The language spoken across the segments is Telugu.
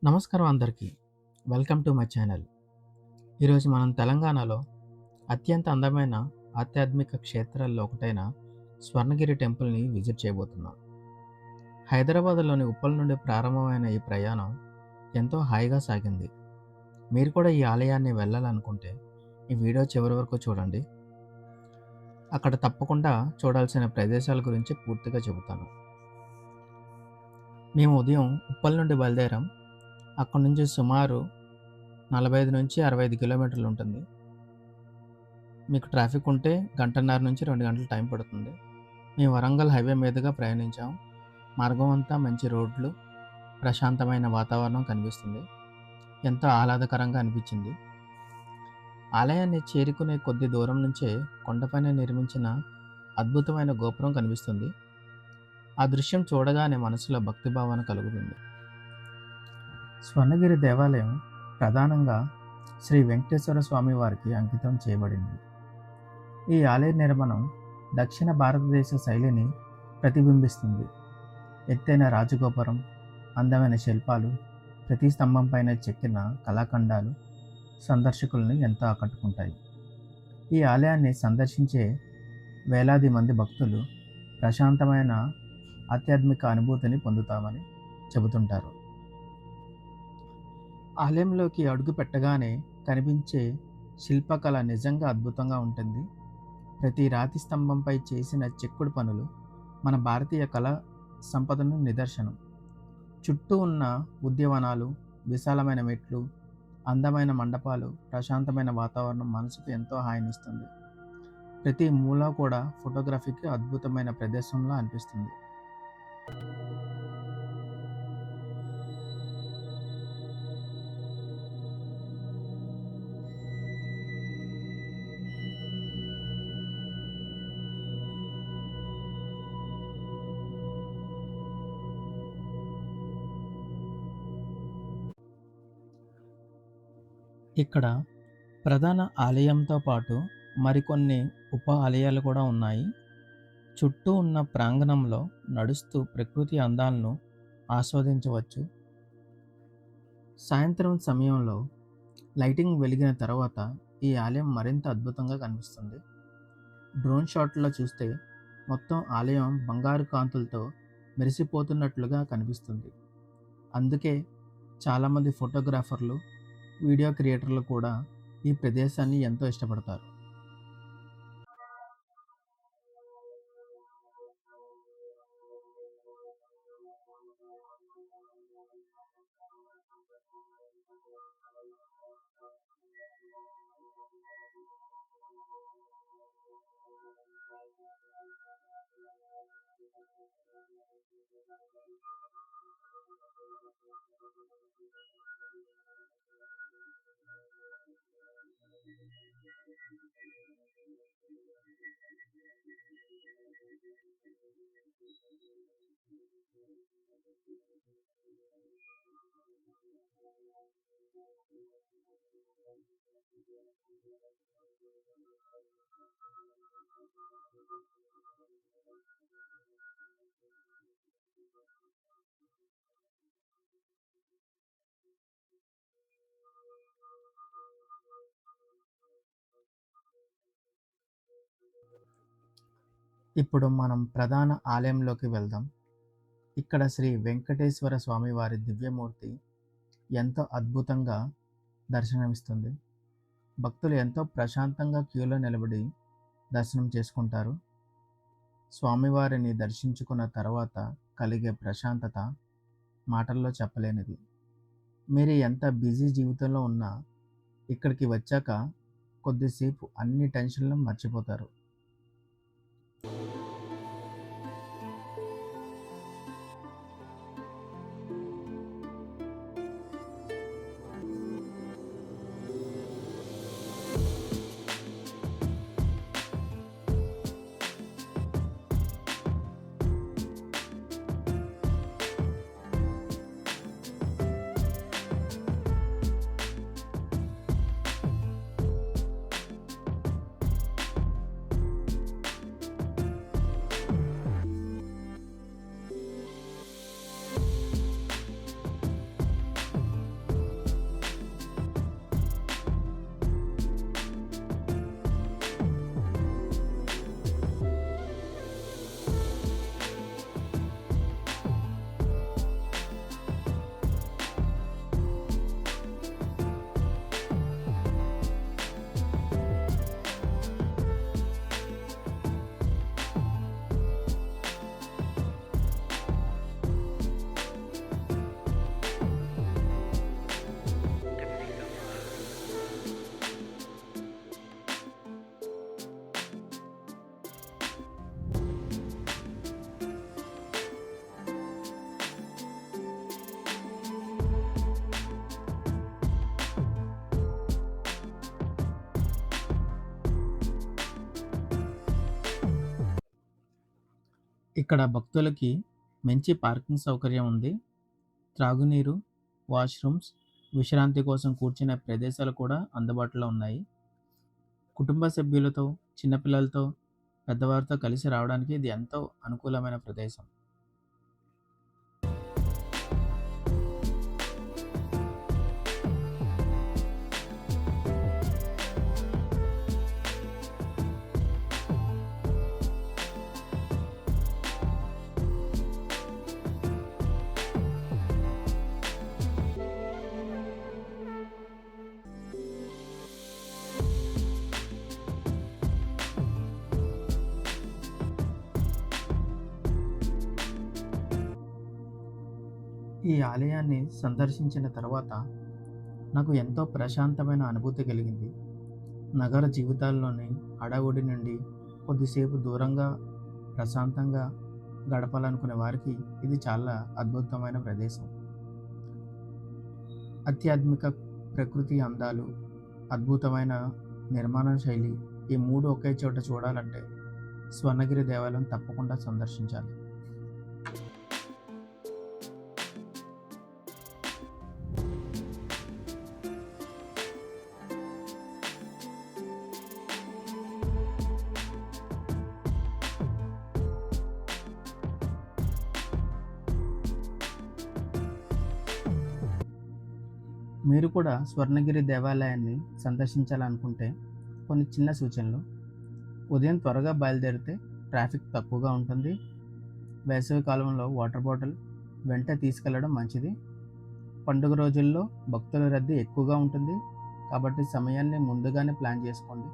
నమస్కారం అందరికీ. Welcome to my channel. ఈరోజు మనం తెలంగాణలో అత్యంత అందమైన ఆధ్యాత్మిక క్షేత్రాల్లో ఒకటైన స్వర్ణగిరి టెంపుల్‌ని విజిట్ చేయబోతున్నాం. హైదరాబాద్‌లోని ఉప్పల్ నుండి ప్రారంభమైన ఈ ప్రయాణం ఎంతో హాయిగా సాగింది. మీరు కూడా ఈ ఆలయాన్ని వెళ్ళాలనుకుంటే ఈ వీడియో చివరి వరకు చూడండి. అక్కడ తప్పకుండా చూడాల్సిన ప్రదేశాల గురించి పూర్తిగా చెబుతాను. మేము ఉదయం ఉప్పల్ నుండి బయలుదేరాం. అక్కడి నుంచి సుమారు 45-65 కిలోమీటర్లు ఉంటుంది. మీకు ట్రాఫిక్ ఉంటే గంటన్నర నుంచి 2 గంటలు టైం పడుతుంది. మేము వరంగల్ హైవే మీదుగా ప్రయాణించాం. మార్గం అంతా మంచి రోడ్లు, ప్రశాంతమైన వాతావరణం కనిపిస్తుంది. ఎంతో ఆహ్లాదకరంగా అనిపించింది. ఆలయాన్ని చేరుకునే కొద్ది దూరం నుంచే కొండపైన నిర్మించిన అద్భుతమైన గోపురం కనిపిస్తుంది. ఆ దృశ్యం చూడగానే మనసులో భక్తిభావన కలుగుతుంది. స్వర్ణగిరి దేవాలయం ప్రధానంగా శ్రీ వెంకటేశ్వర స్వామి వారికి అంకితం చేయబడింది. ఈ ఆలయ నిర్మాణం దక్షిణ భారతదేశ శైలిని ప్రతిబింబిస్తుంది. ఎత్తైన రాజగోపురం, అందమైన శిల్పాలు, ప్రతి స్తంభం పైన చెక్కిన కళాఖండాలు సందర్శకులను ఎంతో ఆకట్టుకుంటాయి. ఈ ఆలయాన్ని సందర్శించే వేలాది మంది భక్తులు ప్రశాంతమైన ఆధ్యాత్మిక అనుభూతిని పొందుతామని చెబుతుంటారు. ఆలయంలోకి అడుగు పెట్టగానే కనిపించే శిల్పకళ నిజంగా అద్భుతంగా ఉంటుంది. ప్రతి రాతి స్తంభంపై చేసిన చెక్కుడు పనులు మన భారతీయ కళా సంపదను నిదర్శనం. చుట్టూ ఉన్న ఉద్యానవనాలు, విశాలమైన మెట్లు, అందమైన మండపాలు, ప్రశాంతమైన వాతావరణం మనసుకు ఎంతో హాయినిస్తుంది. ప్రతి మూల కూడా ఫోటోగ్రఫీకి అద్భుతమైన ప్రదేశంలా అనిపిస్తుంది. ఇక్కడ ప్రధాన ఆలయంతో పాటు మరికొన్ని ఉప ఆలయాలు కూడా ఉన్నాయి. చుట్టూ ఉన్న ప్రాంగణంలో నడుస్తూ ప్రకృతి అందాలను ఆస్వాదించవచ్చు. సాయంత్రం సమయంలో లైటింగ్ వెలిగిన తర్వాత ఈ ఆలయం మరింత అద్భుతంగా కనిపిస్తుంది. డ్రోన్ షాట్లో చూస్తే మొత్తం ఆలయం బంగారు కాంతులతో మెరిసిపోతున్నట్లుగా కనిపిస్తుంది. అందుకే చాలామంది ఫోటోగ్రాఫర్లు, వీడియో క్రియేటర్లు కూడా ఈ ప్రదేశాన్ని ఎంతో ఇష్టపడతారు. ఇప్పుడు మనం ప్రధాన ఆలయంలోకి వెళ్దాం. ఇక్కడ శ్రీ వెంకటేశ్వర స్వామి వారి దివ్యమూర్తి ఎంతో అద్భుతంగా దర్శనమిస్తుంది. భక్తులు ఎంతో ప్రశాంతంగా క్యూలో నిలబడి దర్శనం చేసుకుంటారు. స్వామివారిని దర్శించుకున్న తర్వాత కలిగే ప్రశాంతత మాటల్లో చెప్పలేనిది. మీరు ఎంత బిజీ జీవితంలో ఉన్నా ఇక్కడికి వచ్చాక కొద్దిసేపు అన్ని టెన్షన్లు మర్చిపోతారు. ఇక్కడ భక్తులకి మంచి పార్కింగ్ సౌకర్యం ఉంది. త్రాగునీరు, వాష్‌రూమ్స్, విశ్రాంతి కోసం కూర్చునే ప్రదేశాలు కూడా అందుబాటులో ఉన్నాయి. కుటుంబ సభ్యులతో, చిన్న పిల్లలతో, పెద్దవారితో కలిసి రావడానికి ఇది ఎంతో అనుకూలమైన ప్రదేశం. ఈ ఆలయాన్ని సందర్శించిన తర్వాత నాకు ఎంతో ప్రశాంతమైన అనుభూతి కలిగింది. నగర జీవితాల్లోని హడావుడి నుండి కొద్దిసేపు దూరంగా ప్రశాంతంగా గడపాలనుకునే వారికి ఇది చాలా అద్భుతమైన ప్రదేశం. ఆధ్యాత్మిక ప్రకృతి అందాలు, అద్భుతమైన నిర్మాణ శైలి, ఈ 3 ఒకే చోట చూడాలంటే స్వర్ణగిరి దేవాలయం తప్పకుండా సందర్శించాలి. మీరు కూడా స్వర్ణగిరి దేవాలయాన్ని సందర్శించాలనుకుంటే కొన్ని చిన్న సూచనలు. ఉదయం త్వరగా బయలుదేరితే ట్రాఫిక్ తక్కువగా ఉంటుంది. వేసవి కాలంలో వాటర్ బాటిల్ వెంట తీసుకెళ్లడం మంచిది. పండుగ రోజుల్లో భక్తుల రద్దీ ఎక్కువగా ఉంటుంది. కాబట్టి సమయాన్ని ముందుగానే ప్లాన్ చేసుకోండి.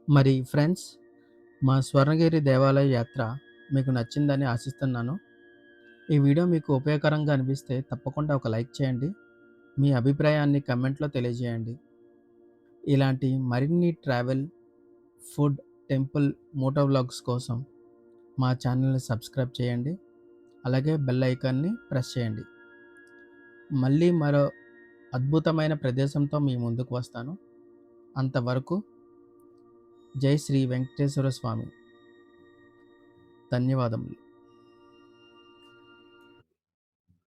మరి ఫ్రెండ్స్, మా స్వర్ణగిరి దేవాలయ యాత్ర మీకు నచ్చిందని ఆశిస్తున్నాను. ఈ వీడియో మీకు ఉపయోగకరంగా అనిపిస్తే తప్పకుండా ఒక లైక్ చేయండి. మీ అభిప్రాయాన్ని కమెంట్లో తెలియజేయండి. ఇలాంటి మరిన్ని travel, food, temple, moto vlogs కోసం మా ఛానల్ని సబ్స్క్రైబ్ చేయండి. అలాగే బెల్ ఐకాన్ని ప్రెస్ చేయండి. మళ్ళీ మరో అద్భుతమైన ప్రదేశంతో మీ ముందుకు వస్తాను. అంతవరకు జై శ్రీ వెంకటేశ్వర స్వామి. ధన్యవాదములు.